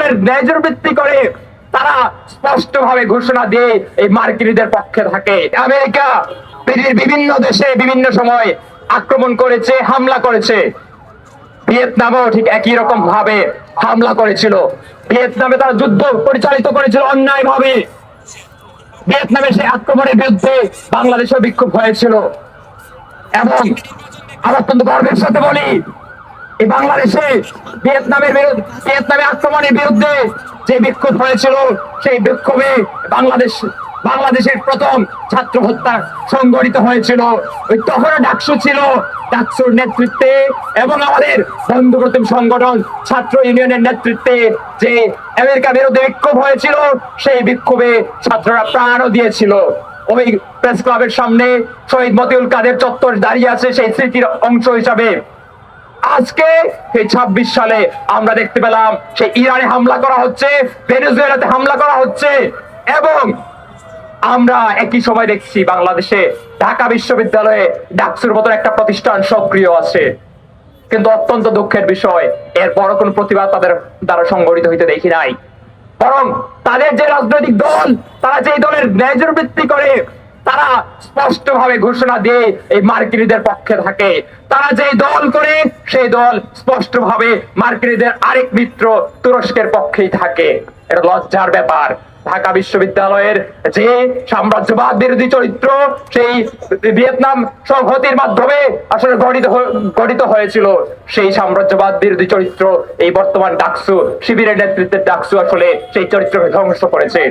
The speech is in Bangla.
দলের ন্যায্য ভিত্তি করে তারা স্পষ্টভাবে ঘোষণা দিয়ে এই মার্কিনীদের পক্ষে থাকে। আমেরিকা পৃথিবীর বিভিন্ন দেশে বিভিন্ন সময় আক্রমণ করেছে, হামলা করেছে। ভিয়েতনামেও ঠিক একই রকম ভাবে হামলা করেছিল। ভিয়েতনামে তারা যুদ্ধ পরিচালিত করেছিল অন্যায় ভাবে। ভিয়েতনামে সেই আক্রমণের বিরুদ্ধে বাংলাদেশেও বিক্ষোভ হয়েছিল। এবং আমার অত্যন্ত গর্বের সাথে বলি, এই বাংলাদেশে ভিয়েতনামে আক্রমণের বিরুদ্ধে যে বিক্ষোভ হয়েছিল, সেই বিক্ষোভে বাংলাদেশের প্রথম ছাত্র হত্যা সংগঠিত হয়েছিল। ওই তখনও ডাকসু ছিল, ডাকসুর নেতৃত্বে এবং আমাদের বন্ধু প্রতিম সংগঠন ছাত্র ইউনিয়নের নেতৃত্বে যে আমেরিকা বিরুদ্ধে বিক্ষোভ হয়েছিল, সেই বিক্ষোভে ছাত্ররা প্রাণও দিয়েছিল। ওই প্রেস ক্লাবের সামনে শহীদ মতিউল কাদের চত্বর দাঁড়িয়ে আছে সেই স্মৃতির অংশ হিসাবে। আজকে এই 26 সালে আমরা দেখতে পেলাম সেই ইরানে হামলা করা হচ্ছে, ভেনেজুয়েলাতে হামলা করা হচ্ছে, এবং আমরা একই সময় দেখছি বাংলাদেশে ঢাকা বিশ্ববিদ্যালয়ে ডাকসুর মতো একটা প্রতিষ্ঠান সক্রিয় আছে। কিন্তু অত্যন্ত দুঃখের বিষয়, এর বড় কোনো প্রতিবাদ তাদের দ্বারা সংগঠিত হইতে দেখি নাই। বরং তাদের যে রাজনৈতিক দল, তারা যে দলের ন্যায্য ভিত্তি করে তারা স্পষ্টভাবে ঘোষণা দিয়ে এই মার্কিনীদের পক্ষে থাকে। তারা যে দল করে সেই দল স্পষ্টভাবে মার্কিনীদের আরেক মিত্র তুরস্কের পক্ষেই থাকে। এটা লজ্জার ব্যাপার। ঢাকা বিশ্ববিদ্যালয়ের যে সাম্রাজ্যবাদ বিরোধী চরিত্র, সেই ভিয়েতনাম সংহতির মাধ্যমে আসলে গঠিত হয়েছিল, সেই সাম্রাজ্যবাদ বিরোধী চরিত্র এই বর্তমান ডাকসু শিবিরের নেতৃত্বের ডাকসু আসলে সেই চরিত্রকে ধ্বংস করেছে।